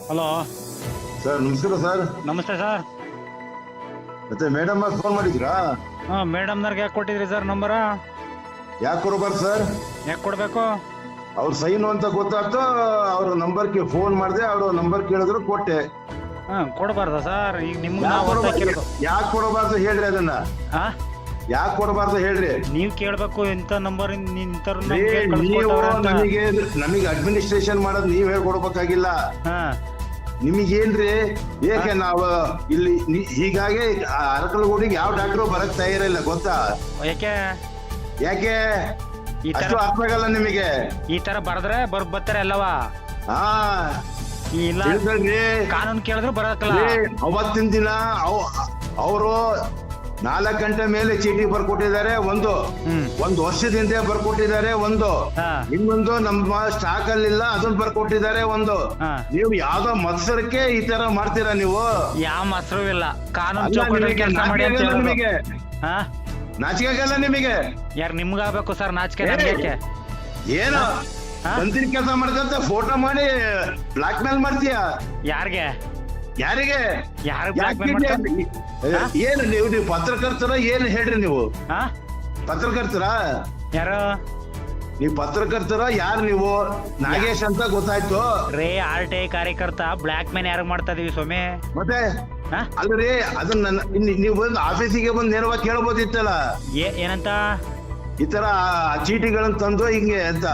Hello sir ನಮಸ್ಕಾರ sir. ನಮಸ್ತೆ sir. ಮತ್ತೆ ಮೇಡಮ್ ಫೋನ್ ಮಾಡಿದ್ರಾ? ಹಾಂ ಮೇಡಮ್ನವ್ರಿಗೆ ಯಾಕೆ ಕೊಟ್ಟಿದ್ರಿ ಸರ್ ನಂಬರ? ಯಾಕೆ ಕೊಡಬಾರ್ದು ಸರ್? ಯಾಕೆ ಕೊಡಬೇಕು? ಅವ್ರ ಸೈನು ಅಂತ ಗೊತ್ತಾಯ್ತು, ಅವ್ರ ನಂಬರ್ಗೆ ಫೋನ್ ಮಾಡಿದೆ, ಅವ್ರ ನಂಬರ್ ಕೇಳಿದ್ರು ಕೊಟ್ಟೆ. ಹಾಂ ಕೊಡಬಾರ್ದ ಸರ್? ಈಗ ನಿಮ್ಗೆ ಯಾಕೆ ಕೊಡಬಾರ್ದು ಹೇಳ್ರಿ ಅದನ್ನ? ಹಾಂ ಯಾಕೆ ಕೊಡಬಾರ್ದು ಹೇಳ್ರಿ? ನೀವು ಕೇಳಬೇಕು ಇಂಥ ನಂಬರ್ ನೀವು ನಮಗೆ ಅಡ್ಮಿನಿಸ್ಟ್ರೇಷನ್ ಮಾಡೋದು ನೀವ್ ಹೇಳ್ಕೊಡ್ಬೇಕಾಗಿಲ್ಲ. ಹಾಂ ನಿಮಗೇನ್ರಿ ಏಕೆ ನಾವು ಇಲ್ಲಿ ಹೀಗಾಗಿ ಅರಕಲಗೂಡಿಗೆ ಯಾವ ಡಾಕ್ಟ್ರು ಬರಕ್ ತಯಾರಿಲ್ಲ ಗೊತ್ತಾ? ಯಾಕೆ ಯಾಕೆ ಈ ತರ ಅಷ್ಟು ಅರ್ಥ ಆಗಲ್ಲ ನಿಮಗೆ? ಈ ತರ ಬರದ್ರೆ ಬರ್ತಾರೆ ಅಲ್ಲವಾ? ಹಾ ಇಲ್ಲ ಹೇಳ್ರಿ, ಕಾನೂನು ಕೇಳಿದ್ರು ಬರಕಲ್ಲ. ಅವತ್ತಿನ ದಿನ ಅವರು 4 ಗಂಟೆ ಮೇಲೆ ಚೀಟಿ ಬರ್ಕೊಟ್ಟಿದ್ದಾರೆ. ಒಂದು ವರ್ಷದಿಂದ ಬರ್ಕೊಟ್ಟಿದ್ದಾರೆ. ಇನ್ನೊಂದು ನಮ್ಮ ಸ್ಟಾಕ್ ಅಲ್ಲಿಲ್ಲ ಅದನ್ನ ಬರ್ಕೊಟ್ಟಿದ್ದಾರೆ. ನೀವು ಯಾವ್ದೋ ಮತ್ಸರಕ್ಕೆ ಈ ತರ ಮಾಡ್ತೀರಾ ನೀವು? ಯಾವ ಮಸರು ಇಲ್ಲ. ಕಾನೂನು ಕೆಲಸ ಮಾಡಿ ಅಂತ ನಿಮಗೆ ನಾಚಿಕೆ ಆಗಲ್ಲ ನಿಮಗೆ? ಯಾರು ನಿಮ್ಗ ಆಗ್ಬೇಕು ಸರ್ ನಾಚಿಕೆ? ನಮ್ಗೆ ಏನು ಬಂದಿನ ಕೆಲಸ ಮಾಡ್ಕಂತ ಫೋಟೋ ಮಾಡಿ ಬ್ಲಾಕ್ ಮೇಲ್ ಮಾಡ್ತೀಯ? ಯಾರಿಗೆ ಯಾರಿಗೆ? ಯಾರಿಗೆ ಏನು ನೀವು ಪತ್ರಕರ್ತರ? ಏನು ಹೇಳ್ರಿ ನೀವು? ಪತ್ರಕರ್ತರ? ಯಾರು ನೀವು? ಪತ್ರಕರ್ತರ? ಯಾರು ನೀವು? ನಾಗೇಶ್ ಅಂತ ಗೊತ್ತಾಯ್ತು ರೇ. RTI ಕಾರ್ಯಕರ್ತ. ಬ್ಲಾಕ್ ಮೇನ್ ಯಾರು ಮಾಡ್ತಾ ಇದೀವಿ ಸ್ವಾಮಿ? ಮತ್ತೆ ಅಲ್ರಿ ಅದನ್ನ ನೀವು ಬಂದು ಆಫೀಸಿಗೆ ಬಂದು ನೇರವಾಗಿ ಕೇಳ್ಬೋದಿತ್ತಲ್ಲ. ಏನಂತ? ಈ ತರ ಚೀಟಿಗಳನ್ನ ತಂದು ಹಿಂಗೆ ಅಂತ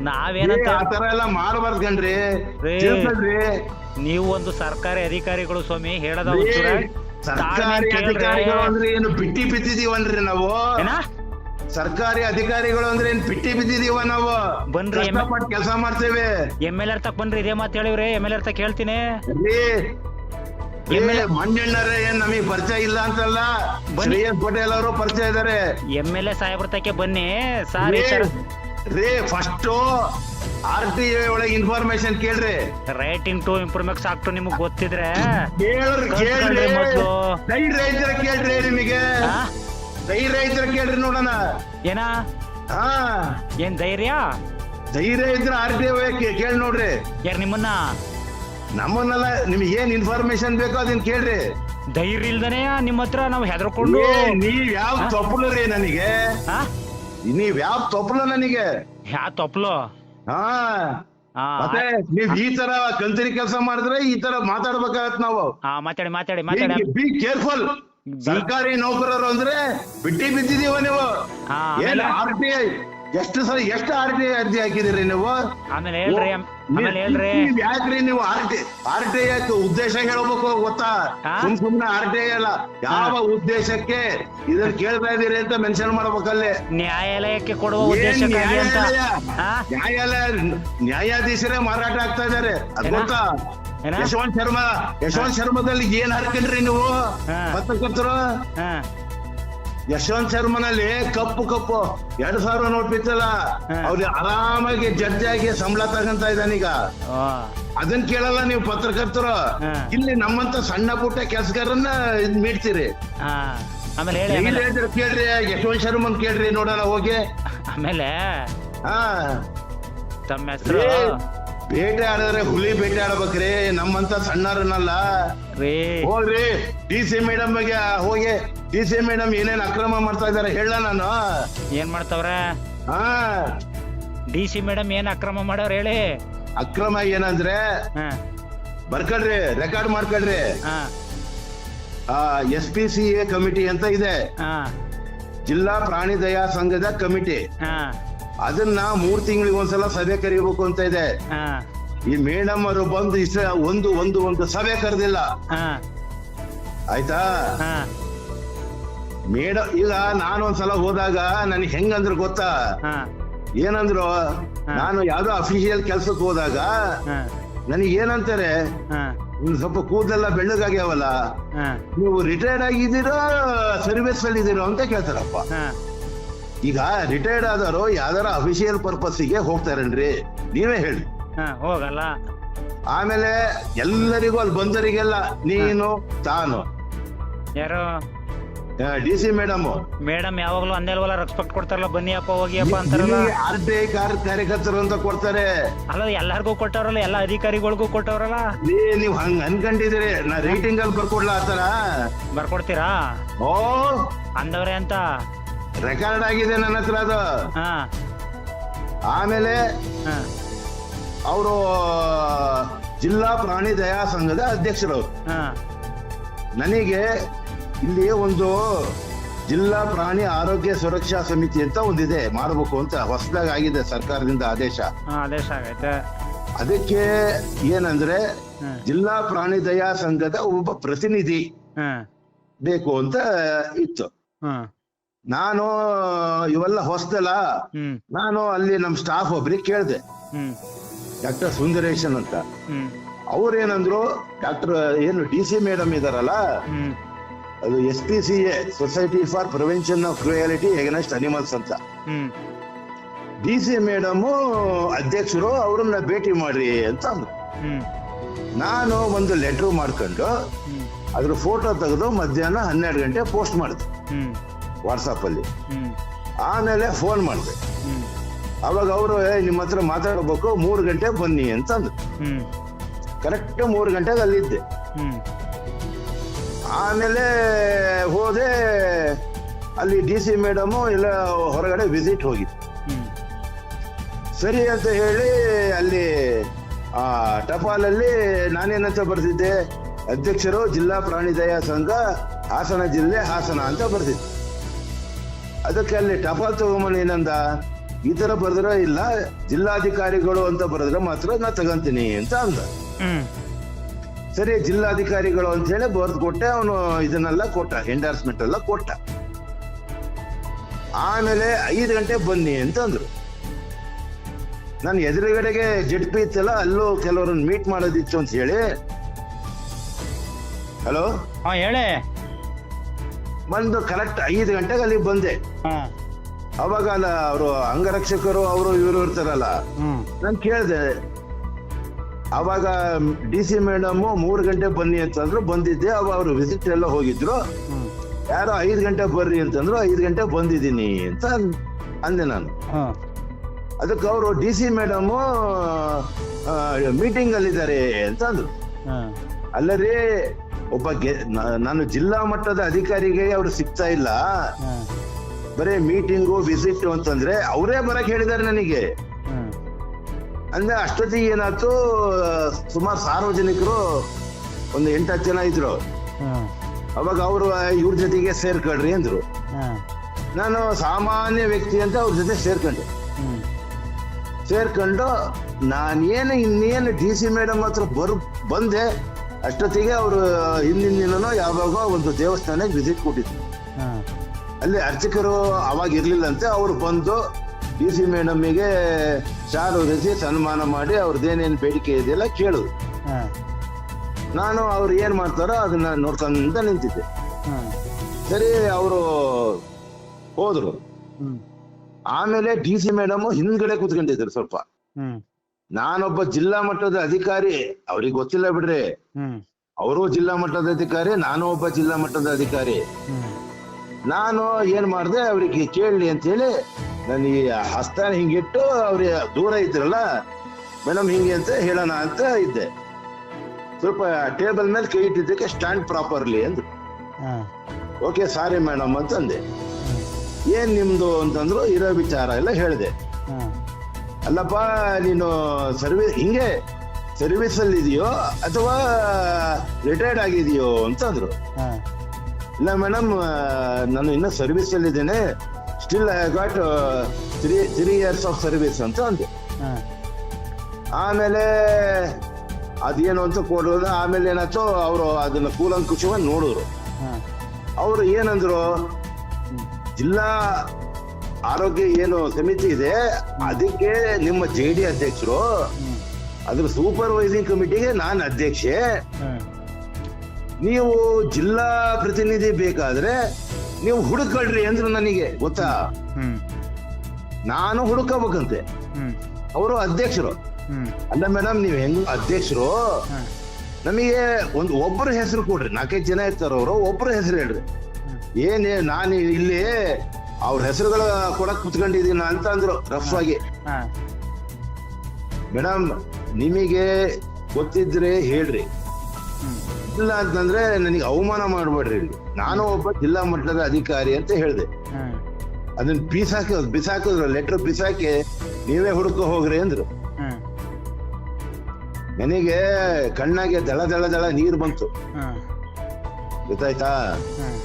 ನಾವೇನಂತ ಆ ತರ ಎಲ್ಲ ಮಾಡಬಾರ್ದು ಕಣ್ರಿ. ನೀವು ಒಂದು ಸರ್ಕಾರಿ ಅಧಿಕಾರಿಗಳು ಸ್ವಾಮಿ. ಹೇಳದ ಸರ್ಕಾರಿ ಅಧಿಕಾರಿಗಳು ಅಂದ್ರೆ ಏನು ಬಿಟ್ಟಿ ಬಿದ್ದಿದೀವನ್ರಿ ನಾವು? ಸರ್ಕಾರಿ ಅಧಿಕಾರಿಗಳು ಅಂದ್ರೆ ಏನ್ ಬಿಟ್ಟಿ ಬಿದ್ದಿದೀವ ನಾವು? ಬನ್ರಿ ಕೆಲಸ ಮಾಡ್ತೇವೆ. MLA ತಕ್ ಬನ್ರಿ. ಇದೇ ಮಾತು ಹೇಳಿವ್ರಿ. MLA ತಕ್ ಹೇಳ್ತೀನಿ. ಮಂಜಣ್ಣರೇ ಏನ್ ನಮಗ್ ಪರಿಚಯ ಇಲ್ಲ ಅಂತಲ್ಲ, ಶ್ರೇಯಸ್ ಪಟೇಲ್ ಅವರು ಪರಿಚಯ ಇದಾರೆ. MLA ಸಾಹೇಬ್ರ ತಕ್ಕೆ ಬನ್ನಿ ಸಾರಿ ಫಸ್ಟ್ RTI ಒಳಗೆ ಇನ್ಫಾರ್ಮೇಶನ್ ಕೇಳ್ರಿ. ರೈಟಿಂಗ್ ಟು ಇಂಪ್ರೂವ್ಮೆಂಟ್ಸ್ ಆಕ್ಟ್ ನಿಮಗ್ ಗೊತ್ತಿದ್ರೆ ಕೇಳ್ರಿ. ಧೈರ್ಯ ಇದ್ರೆ ಕೇಳ್ರಿ. ನಿಮಗೆ ಧೈರ್ಯ ಇದ್ರೆ ಕೇಳ್ರಿ ನೋಡೋಣ. ಏನಾ ಏನ್ ಧೈರ್ಯ ಇದ್ರೆ RTI ಕೇಳಿ ನೋಡ್ರಿ. ಯಾರು ನಿಮ್ಮನ್ನ? ನಮ್ಮನ್ನೆಲ್ಲ ನಿಮ್ಗೆ ಏನ್ ಇನ್ಫಾರ್ಮೇಶನ್ ಬೇಕೋ ಅದನ್ನ ಕೇಳ್ರಿ. ಧೈರ್ಯ ಇಲ್ದನೆ ನಿಮ್ಮ ಹತ್ರ ನಾವು ಹೆದರ್ಕೊಂಡು? ನೀವ್ ಯಾವ ತಪ್ಪಲರಿ ನನಗೆ? ನೀವ್ ಯಾವ ತಪ್ಪಲ ನನಗೆ? ಯಾ ತಪ್ಪಲು? ಮತ್ತೆ ನೀವ್ ಈ ತರ ಕಂತರಿ ಕೆಲಸ ಮಾಡಿದ್ರೆ ಈ ತರ ಮಾತಾಡ್ಬೇಕಾಗತ್ ನಾವು. ಮಾತಾಡಿ ಬಿ ಕೇರ್ಫುಲ್. ಸರ್ಕಾರಿ ನೌಕರರು ಅಂದ್ರೆ ಬಿಟ್ಟಿ ಬಿದ್ದಿದೀವ ನೀವು. RTI ಎಷ್ಟು RTI ಅರ್ಜಿ ಹಾಕಿದಿರಿ ನೀವು? ಆಮೇಲೆ ಹೇಳ್ರಿ ಯಾಕ್ರಿ ನೀವು RTI ಉದ್ದೇಶ ಹೇಳ್ಬೇಕು ಗೊತ್ತಾ? ಸುಮ್ನೆ RTI ಅಲ್ಲ, ಯಾವ ಉದ್ದೇಶಕ್ಕೆ ಇದನ್ನ ಕೇಳ್ತಾ ಇದೀರಿ ಅಂತ ಮೆನ್ಷನ್ ಮಾಡ್ಬೇಕಲ್ಲಿ. ನ್ಯಾಯಾಲಯಕ್ಕೆ ಕೊಡುವ ಉದ್ದೇಶ. ನ್ಯಾಯಾಧೀಶರೇ ಮಾರಾಟ ಆಗ್ತಾ ಇದಾರೆ ಅದ್ ಗೊತ್ತಾ? ಯಶವಂತ್ ಶರ್ಮಾದಲ್ಲಿ ಏನ್ ಹಾಕ್ಕೊಂಡ್ರಿ ನೀವು ಪತ್ರಕರ್ತರು? ಯಶವಂತ್ ಶರ್ಮನಲ್ಲಿ ಕಪ್ಪು 2,000 ನೋಟ್ ಬಿತ್ತಲ್ಲ, ಅವ್ರಿಗೆ ಆರಾಮಾಗಿ ಜಡ್ಜ್ ಆಗಿ ಸಂಬಳ ತಗೊಂತ ಇದ್ದಾನೀಗ. ಅದನ್ನ ಕೇಳಲ್ಲ ನೀವು ಪತ್ರಕರ್ತರು. ಇಲ್ಲಿ ನಮ್ಮಂತ ಸಣ್ಣ ಪುಟ್ಟ ಕೆಲಸಗಾರನ್ನ ಮೀಡ್ತೀರಿ. ಕೇಳ್ರಿ ಯಶವಂತ್ ಶರ್ಮನ್ ಕೇಳ್ರಿ ನೋಡೋಣ ಹೋಗಿ. ಆಮೇಲೆ ತಮ್ಮ ಹೆಸರು? ಬೇಟೆ ಆಡಿದ್ರೆ ಹುಲಿ ಬೇಟೆ ಆಡ್ಬೇಕ್ರಿ, ನಮ್ಮಂತ ಸಣ್ಣರನ್ನಲ್ಲ. ಹೋಗ್ರಿ DC ಮೇಡಮ್ ಹೋಗಿ. DC ಮೇಡಮ್ ಏನೇನ್ ಅಕ್ರಮ ಮಾಡ್ತಾ ಇದಾರೆ ಹೇಳ ನಾನು. ಏನ್ ಮಾಡ್ತಾವ್ರೆ? DC ಮೇಡಮ್ ಏನ್ ಅಕ್ರಮ ಮಾಡವ್ರ ಹೇಳಿ? ಅಕ್ರಮ ಏನಂದ್ರೆ ಬರ್ಕೊಳ್ರಿ, ರೆಕಾರ್ಡ್ ಮಾಡ್ಕೊಳ್ರಿ. SPCA ಕಮಿಟಿ ಅಂತ ಇದೆ, ಜಿಲ್ಲಾ ಪ್ರಾಣಿ ದಯಾ ಸಂಘದ ಕಮಿಟಿ. ಅದನ್ನ 3 ತಿಂಗಳಿಗೆ ಒಂದ್ಸಲ ಸಭೆ ಕರಿಬೇಕು ಅಂತ ಇದೆ. ಈ ಮೇಡಮ್ ಅವರು ಬಂದು ಒಂದು ಸಭೆ ಕರೆದಿಲ್ಲ. ಆಯ್ತಾ? ಮೇಡಮ್ ಈಗ ನಾನು ಒಂದ್ಸಲ ಹೋದಾಗ ನನಗೆ ಹೆಂಗಂದ್ರು ಗೊತ್ತಾ? ಏನಂದ್ರು, ನಾನು ಯಾವ್ದೋ ಅಫಿಷಿಯಲ್ ಕೆಲ್ಸಕ್ಕೆ ಹೋದಾಗ ನನಗೆ ಏನಂತಾರೆ, ಸ್ವಲ್ಪ ಕೂದಲೆಲ್ಲ ಬೆಳ್ಳಗಾಗ್ಯಾವಲ್ಲ, ನೀವು ರಿಟೈರ್ಡ್ ಆಗಿದ್ದೀರೋ ಸರ್ವಿಸ್ ಅಲ್ಲಿ ಇದ್ದೀರೋ ಅಂತ ಕೇಳ್ತಾರಪ್ಪ. ಈಗ ರಿಟೈರ್ಡ್ ಆದವರು ಯಾವ್ದಾರ ಅಫಿಷಿಯಲ್ ಪರ್ಪಸ್ಗೆ ಹೋಗ್ತಾರೇನ್ರಿ? ನೀವೇ ಹೇಳಿ. ಹೋಗಲ್ಲ. ಆಮೇಲೆ ಎಲ್ಲರಿಗೂ ಅಲ್ಲಿ ಬಂದರಿಗೆಲ್ಲ ನೀನು ತಾನು ಯಾರು DC ಮೇಡಮ್ ಮೇಡಮ್ ಯಾವಾಗ್ಲೂ ಅಂದೇ ಅಲ್ವಲ್ಲ ರೆಸ್ಪೆಕ್ಟ್ ಕೊಡ್ತಾರಲ್ಲ, ಬನ್ನಿ ಅಪ್ಪ ಹೋಗಿ ಅಪ್ಪ ಅಂತಾರಲ್ಲ. RTI ಕಾರ್ಯಕರ್ತರು ಅಂತ ಕೊಡ್ತಾರೆ. ಅಲ್ಲ ಎಲ್ಲಾರ್ಗೂ ಕೊಟ್ಟವ್ರಲ್ಲ, ಎಲ್ಲ ಅಧಿಕಾರಿಗಳಿಗೂ ಕೊಟ್ಟವ್ರಲ್ಲ. ನೀವ್ ಹಂಗ ಅನ್ಕೊಂಡಿದ್ದೀರಿ ನಾ ರೇಟಿಂಗ್ ಅಲ್ಲಿ ಬರ್ಕೊಡ್ಲಾ ಆತರ? ಬರ್ಕೊಡ್ತೀರಾ? ಓ ಅಂದವ್ರೆ ಅಂತ ರೆಕಾರ್ಡ್ ಆಗಿದೆ ನನ್ನ ಹತ್ರ ಅದು. ಹಾ ಆಮೇಲೆ ಹಾ ಅವರು ಜಿಲ್ಲಾ ಪ್ರಾಣಿ ದಯಾ ಸಂಘದ ಅಧ್ಯಕ್ಷರವರು. ಹಾ ನನಗೆ ಇಲ್ಲಿ ಒಂದು ಜಿಲ್ಲಾ ಪ್ರಾಣಿ ಆರೋಗ್ಯ ಸುರಕ್ಷಾ ಸಮಿತಿ ಅಂತ ಒಂದಿದೆ, ಮಾಡಬೇಕು ಅಂತ ಹೊಸದಾಗಿ ಆಗಿದೆ ಸರ್ಕಾರದಿಂದ ಆದೇಶ. ಆದೇಶ ಆಗೈತೆ. ಅದಕ್ಕೆ ಏನಂದ್ರೆ ಜಿಲ್ಲಾ ಪ್ರಾಣಿ ದಯಾ ಸಂಘದ ಒಬ್ಬ ಪ್ರತಿನಿಧಿ ಬೇಕು ಅಂತ ಇತ್ತು. ನಾನು ಇವೆಲ್ಲ ಹೊಸದಲ್ಲ, ನಾನು ಅಲ್ಲಿ ನಮ್ ಸ್ಟಾಫ್ ಒಬ್ರಿಗೆ ಕೇಳಿದೆ, ಡಾಕ್ಟರ್ ಸುಂದರೇಶನ್ ಅಂತ. ಅವ್ರೇನಂದ್ರು, ಡಾಕ್ಟರ್ ಏನು DC ಮೇಡಮ್ ಇದಾರಲ್ಲ, ಅದು SPCA society for prevention of cruelty against animals ಅಂತ, DC ಮೇಡಮ್ ಅಧ್ಯಕ್ಷರು, ಅವ್ರನ್ನ ಭೇಟಿ ಮಾಡ್ರಿ ಅಂತ ಅಂದ್ರು. ನಾನು ಒಂದು ಲೆಟರ್ ಮಾಡ್ಕೊಂಡು ಅದ್ರ ಫೋಟೋ ತೆಗೆದು ಮಧ್ಯಾಹ್ನ 12 ಗಂಟೆ ಪೋಸ್ಟ್ ಮಾಡಿದೆ ವಾಟ್ಸಪ್ ಅಲ್ಲಿ. ಆಮೇಲೆ ಫೋನ್ ಮಾಡಿದೆ. ಅವಾಗ ಅವರು ನಿಮ್ಮ ಹತ್ರ ಮಾತಾಡ್ಬೇಕು, 3 ಗಂಟೆ ಬನ್ನಿ ಅಂತ ಅಂದ್ರು. ಕರೆಕ್ಟ್ 3 ಗಂಟೆಗೆ ಅಲ್ಲಿದ್ದೆ. ಆಮೇಲೆ ಹೋದೆ, ಅಲ್ಲಿ DC ಮೇಡಮ್ ಎಲ್ಲ ಹೊರಗಡೆ ವಿಸಿಟ್ ಹೋಗಿತ್ತು. ಸರಿ ಅಂತ ಹೇಳಿ ಅಲ್ಲಿ ಟಪಾಲಲ್ಲಿ ನಾನೇನಂತ ಬರ್ತಿದ್ದೆ, ಅಧ್ಯಕ್ಷರು ಜಿಲ್ಲಾ ಪ್ರಾಣಿ ದಯಾ ಸಂಘ ಹಾಸನ ಜಿಲ್ಲೆ ಹಾಸನ ಅಂತ ಬರ್ತಿದ್ದೆ. ಅದಕ್ಕೆ ಅಲ್ಲಿ ಟಪಾಲ್ ತಗೊಂಬಂದು ಏನಂದ, ಈ ತರ ಬರೆದ್ರೆ ಇಲ್ಲ, ಜಿಲ್ಲಾಧಿಕಾರಿಗಳು ಅಂತ ಬರೆದ್ರೆ ಮಾತ್ರ ನಾ ತಗಂತೀನಿ ಅಂತ ಅಂದ. ಸರಿ ಜಿಲ್ಲಾಧಿಕಾರಿಗಳು ಅಂತ ಹೇಳಿ ಬರ್ದು ಕೊಟ್ಟೆ. ಅವನು ಇದನ್ನೆಲ್ಲ ಕೊಟ್ಟ, ಎಂಡಾರ್ಸ್ಮೆಂಟ್ ಎಲ್ಲ ಕೊಟ್ಟ. ಆಮೇಲೆ 5 ಗಂಟೆ ಬನ್ನಿ ಅಂತ ಅಂದ್ರು. ನಾನು ಎದುರುಗಡೆಗೆ JP ಇತ್ತಲ್ಲ, ಅಲ್ಲೂ ಕೆಲವ್ರನ್ನ ಮೀಟ್ ಮಾಡೋದಿತ್ತು ಅಂತ ಹೇಳಿ, ಹಲೋ ಹೇಳಿ, ಬಂದು ಕರೆಕ್ಟ್ 5 ಗಂಟೆಗೆ ಅಲ್ಲಿ ಬಂದೆ. ಅವಾಗ ಅಲ್ಲ ಅವರು ಅಂಗರಕ್ಷಕರು ಅವರು ಇವರು ಇರ್ತಾರಲ್ಲ, ನಾನು ಕೇಳಿದೆ. ಅವಾಗ DC ಮೇಡಮ್ 3 ಗಂಟೆ ಬನ್ನಿ ಅಂತಂದ್ರು, ಬಂದಿದ್ದೆ. ಅವಾಗ ಅವರು ವಿಸಿಟ್ ಎಲ್ಲ ಹೋಗಿದ್ರು. ಯಾರೋ 5 ಗಂಟೆ ಬರ್ರಿ ಅಂತಂದ್ರು, 5 ಗಂಟೆ ಬಂದಿದ್ದೀನಿ ಅಂತ ಅಂದೆ ನಾನು. ಅದಕ್ಕೆ ಅವರು DC ಮೇಡಮ್ ಮೀಟಿಂಗ್ ಅಲ್ಲಿದ್ದಾರೆ ಅಂತ ಅಂದ್ರು. ಅಲ್ಲರಿ, ಒಬ್ಬ ನಾನು ಜಿಲ್ಲಾ ಮಟ್ಟದ ಅಧಿಕಾರಿಗೆ ಅವ್ರು ಸಿಗ್ತಾ ಇಲ್ಲ, ಬರೇ ಮೀಟಿಂಗು ವಿಸಿಟ್ ಅಂತಂದ್ರೆ ಅವರೇ ಬರಕ್ ಹೇಳಿದ್ದಾರೆ ನನಗೆ. ಅಂದ್ರೆ ಅಷ್ಟೊತ್ತಿಗೆ ಏನಾಯ್ತು, ಸುಮಾರು ಸಾರ್ವಜನಿಕರು ಒಂದು 8-10 ಜನ ಇದ್ರು. ಅವಾಗ ಅವರು ಇವ್ರ ಜೊತೆಗೆ ಸೇರ್ಕೊಳ್ರಿ ಅಂದ್ರು. ನಾನು ಸಾಮಾನ್ಯ ವ್ಯಕ್ತಿ ಅಂತ ಅವ್ರ ಜೊತೆ ಸೇರ್ಕೊಂಡು ನಾನೇನು ಇನ್ನೇನು DC ಮೇಡಮ್ ಹತ್ರ ಬಂದೆ. ಅಷ್ಟೊತ್ತಿಗೆ ಅವರು ಹಿಂದಿನ ದಿನನೋ ಯಾವಾಗ ಒಂದು ದೇವಸ್ಥಾನಕ್ಕೆ ವಿಸಿಟ್ ಕೊಟ್ಟಿದ್ರು. ಅಲ್ಲಿ ಅರ್ಚಕರು ಅವಾಗ ಇರ್ಲಿಲ್ಲಂತೆ. ಅವ್ರು ಬಂದು DC ಮೇಡಮ್ಗೆ ಶಾಲು ಹೊರಿಸಿ ಸನ್ಮಾನ ಮಾಡಿ ಅವ್ರದ್ದೇನೇನು ಬೇಡಿಕೆ ಇದೆಯಲ್ಲ ಕೇಳುದು. ನಾನು ಅವ್ರು ಏನ್ ಮಾಡ್ತಾರೋ ಅದನ್ನ ನೋಡ್ಕೊಂತ ನಿಂತಿದ್ದೆ. ಸರಿ, ಅವರು ಹೋದ್ರು. ಆಮೇಲೆ DC ಮೇಡಮ್ ಹಿಂದ್ಗಡೆ ಕೂತ್ಕೊಂಡಿದ್ರು ಸ್ವಲ್ಪ. ನಾನೊಬ್ಬ ಜಿಲ್ಲಾ ಮಟ್ಟದ ಅಧಿಕಾರಿ, ಅವ್ರಿಗೆ ಗೊತ್ತಿಲ್ಲ ಬಿಡ್ರಿ, ಅವರು ಜಿಲ್ಲಾ ಮಟ್ಟದ ಅಧಿಕಾರಿ, ನಾನು ಒಬ್ಬ ಜಿಲ್ಲಾ ಮಟ್ಟದ ಅಧಿಕಾರಿ. ನಾನು ಏನ್ ಮಾಡ್ದೆ, ಅವ್ರಿಗೆ ಕೇಳಲಿ ಅಂತ ಹೇಳಿ ನಾನು ಈ ಹಸ್ತಾನ ಹಿಂಗಿಟ್ಟು, ಅವ್ರಿಗೆ ದೂರ ಇದ್ರಲ್ಲ, ಮೇಡಮ್ ಹಿಂಗೆ ಅಂತ ಹೇಳೋಣ ಅಂತ ಇದ್ದೆ. ಸ್ವಲ್ಪ ಟೇಬಲ್ ಮೇಲೆ ಕೈ ಇಟ್ಟಿದ್ದಕ್ಕೆ ಸ್ಟ್ಯಾಂಡ್ ಪ್ರಾಪರ್ಲಿ ಅಂದ್ರು. ಓಕೆ ಸಾರಿ ಮೇಡಮ್ ಅಂತ ಅಂದೆ. ಏನ್ ನಿಮ್ದು ಅಂತಂದ್ರು. ಇರೋ ವಿಚಾರ ಎಲ್ಲ ಹೇಳಿದೆ. ಅಲ್ಲಪ್ಪ, ನೀನು ಸರ್ವಿಸ್ ಅಲ್ಲಿ ಇದೆಯೋ ಅಥವಾ ರಿಟೈರ್ಡ್ ಆಗಿದೆಯೋ ಅಂತ ಅಂದ್ರು. ಇಲ್ಲ ಮೇಡಮ್, ನಾನು ಇನ್ನು ಸರ್ವಿಸ್ ಅಲ್ಲಿ ಇದ್ದೇನೆ, still I got 3 years of service ಅಂತ ಅಂದೆ. ಆಮೇಲೆ ಅದೇನು ಅಂತ ಕೊಡೋದು. ಆಮೇಲೆ ಏನಾಯ್ತು, ಅವರು ಅದನ್ನ ಕೂಲಂಕುಷವಾಗಿ ನೋಡಿದ್ರು. ಅವರು ಏನಂದ್ರು, ಜಿಲ್ಲಾ ಆರೋಗ್ಯ ಏನು ಸಮಿತಿ ಇದೆ ಅದಕ್ಕೆ ನಿಮ್ಮ JD ಅಧ್ಯಕ್ಷರು, ಅದ್ರ ಸೂಪರ್ವೈಸಿಂಗ್ ಕಮಿಟಿಗೆ ನಾನು ಅಧ್ಯಕ್ಷೆ. ನೀವು ಜಿಲ್ಲಾ ಪ್ರತಿನಿಧಿ ಬೇಕಾದ್ರೆ ನೀವು ಹುಡುಕೊಳ್ರಿ ಅಂದ್ರು. ನನಗೆ ಗೊತ್ತಾ, ನಾನು ಹುಡುಕಬೇಕಂತೆ. ಅವರು ಅಧ್ಯಕ್ಷರು. ಅಲ್ಲ ಮೇಡಮ್, ನೀವು ಹೆಂಗ ಅಧ್ಯಕ್ಷರು, ನಮಗೆ ಒಬ್ಬರ ಹೆಸರು ಕೊಡ್ರಿ. 4-5 ಜನ ಇರ್ತಾರ, ಅವರು ಒಬ್ಬರ ಹೆಸರು ಹೇಳ್ರಿ. ಏನೇ ನಾನು ಇಲ್ಲಿ ಅವ್ರ ಹೆಸರುಗಳ ಕೊಡಕ್ ಕುತ್ಕೊಂಡಿದೀನ ಅಂತ ಅಂದ್ರು ರಫ್ ಆಗಿ. ಹಾ ಮೇಡಮ್ ನಿಮಗೆ ಗೊತ್ತಿದ್ರೆ ಹೇಳ್ರಿ, ಹ್ಮ್ ಇಲ್ಲ ಅಂತಂದ್ರೆ ನನಗೆ ಅವಮಾನ ಮಾಡ್ಬೇಡ್ರಿ. ಇಲ್ಲಿ ನಾನು ಒಬ್ಬ ಜಿಲ್ಲಾ ಮಟ್ಟದ ಅಧಿಕಾರಿ ಅಂತ ಹೇಳ್ದೆ. ಹ್ಮ್ ಅದನ್ನ ಬಿಸಾಕಿದ್ರು ಲೆಟರ್ ಬಿಸಾಕಿ ನೀವೇ ಹುಡುಕೋ ಹೋಗ್ರಿ ಅಂದ್ರು. ಹ್ಮ್ ನನಗೆ ಕಣ್ಣಾಗೆ ದಳ ದಳ ದಳ ನೀರು ಬಂತು, ಹ್ಮ್ ಗೊತ್ತಾಯ್ತಾ. ಹ್ಮ್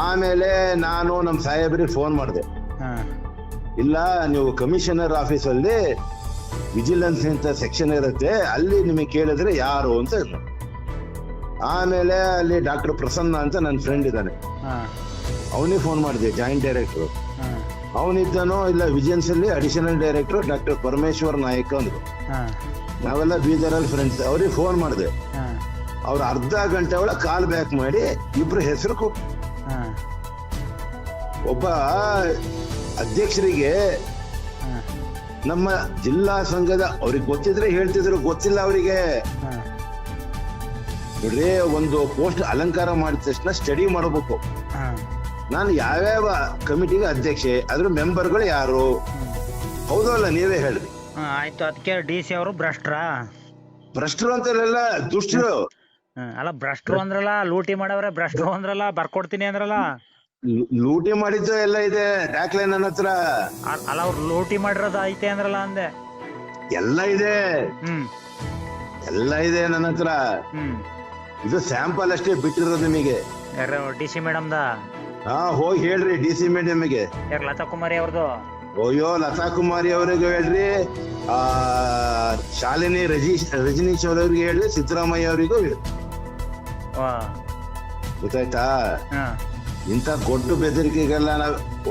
ಆಮೇಲೆ ನಾನು ನಮ್ ಸಾಹೇಬ್ರಿಗೆ ಫೋನ್ ಮಾಡಿದೆ. ಹ್ಮ್ ಇಲ್ಲ ನೀವು ಕಮಿಷನರ್ ಆಫೀಸಲ್ಲಿ ವಿಜಿಲೆನ್ಸ್ ಅಂತ ಸೆಕ್ಷನ್ ಇರುತ್ತೆ, ಅಲ್ಲಿ ನಿಮಗೆ ಕೇಳಿದ್ರೆ ಯಾರು ಅಂತ ಇದ್ರು. ಆಮೇಲೆ ಅಲ್ಲಿ ಡಾಕ್ಟರ್ ಪ್ರಸನ್ನ ಅಂತ ನನ್ನ ಫ್ರೆಂಡ್ ಇದ್ದಾನೆ, ಹ್ಮ್ ಅವನಿಗೆ ಫೋನ್ ಮಾಡಿದೆ, ಜಾಯಿಂಟ್ ಡೈರೆಕ್ಟರ್. ಹ್ಮ್ ಅವನಿದ್ದಾನೋ ಇಲ್ಲ ವಿಜಿಲೆನ್ಸ್ ಅಲ್ಲಿ additional director doctor Parameshwar Nayak ಅಂದ್ರು. ಹ್ಮ್ ನಾವೆಲ್ಲ ಬೀದರಲ್ಲಿ ಫ್ರೆಂಡ್ಸ್. ಅವ್ರಿಗೆ ಫೋನ್ ಮಾಡಿದೆ, ಹ್ಮ್ ಅವ್ರು ಅರ್ಧ ಗಂಟೆ ಒಳಗೆ ಕಾಲ್ ಬ್ಯಾಕ್ ಮಾಡಿ ಇಬ್ರು ಹೆಸರು ಕೊಟ್ಟು, ಹ್ಮ್ ಒಬ್ಬ ಅಧ್ಯಕ್ಷರಿಗೆ ಹ್ಮ್ ನಮ್ಮ ಜಿಲ್ಲಾ ಸಂಘದ ಅವ್ರಿಗೆ ಗೊತ್ತಿದ್ರೆ ಹೇಳ್ತಿದ್ರು, ಗೊತ್ತಿಲ್ಲ ಅವರಿಗೆ. ಹ್ಮ್ ನೋಡ್ರಿ, ಒಂದು ಪೋಸ್ಟ್ ಅಲಂಕಾರ ಮಾಡಿದ ತಕ್ಷಣ ಸ್ಟಡಿ ಮಾಡಬೇಕು. ಹ್ಮ್ ನಾನು ಯಾವ್ಯಾವ ಕಮಿಟಿಗೆ ಅಧ್ಯಕ್ಷೆ, ಅದ್ರ ಮೆಂಬರ್ಗಳು ಯಾರು, ಹೌದು ಅಲ್ಲ ನೀವೇ ಹೇಳ್ರಿ. ಆಯ್ತು. ಅದಕ್ಕೆ ಡಿ ಸಿ ಅವರು ಭ್ರಷ್ಟ್ರಾ? ಭ್ರಷ್ಟರು ಅಂತಾರಲ್ಲ, ದುಷ್ಟರು. ಅಲ್ಲ ಭ್ರಷ್ಟ್ರು ಅಂದ್ರಲ್ಲ, ಲೂಟಿ ಮಾಡವ್ರೆ ಭ್ರಷ್ಟ್ರು ಅಂದ್ರಲ್ಲ, ಬರ್ಕೊಡ್ತೀನಿ ಅಂದ್ರಲ್ಲ. ಲೂಟಿ ಮಾಡಿದ್ದು ಎಲ್ಲ ಇದೆ ದಾಖಲೆ ನನ್ನ ಹತ್ರ. ಅಲ್ಲ ಅವ್ರು ಲೂಟಿ ಮಾಡಿರೋದು ಐತೆ ಅಂದ್ರಲ್ಲ ಅಂದೆ. ಎಲ್ಲ ಇದೆ, ಹ್ಮ್ ಎಲ್ಲ ಇದೆ ನನ್ನ ಹತ್ರ. ಹ್ಮ್ ಇದು ಸ್ಯಾಂಪಲ್ ಅಷ್ಟೇ ಬಿಟ್ಟಿರೋದು ನಿಮಗೆ. ಯಾರು ಡಿ ಸಿ ಮೇಡಮ್ದ? ಹೋಗಿ ಹೇಳ್ರಿ ಡಿ ಸಿ ಮೇಡಮ್ಗೆ. ಯಾರು ಲತಾ ಕುಮಾರಿ ಅವ್ರದ್ದು? ಅಯ್ಯೋ, ಲತಾ ಕುಮಾರಿ ಅವ್ರಿಗೆ ಹೇಳ್ರಿ, ಶಾಲಿನಿ ರಜನೀಶ್ ಅವ್ರಿಗೆ ಹೇಳ್ರಿ, ಸಿದ್ದರಾಮಯ್ಯ ಅವರಿಗೂ ಹೇಳ್ರಿ. ವಾ ಗೊತ್ತಾಯ್ತಾ. ಹಾ ಇಂಥ ಗೊಡ್ಡು ಬೆದರಿಕೆಗೆಲ್ಲ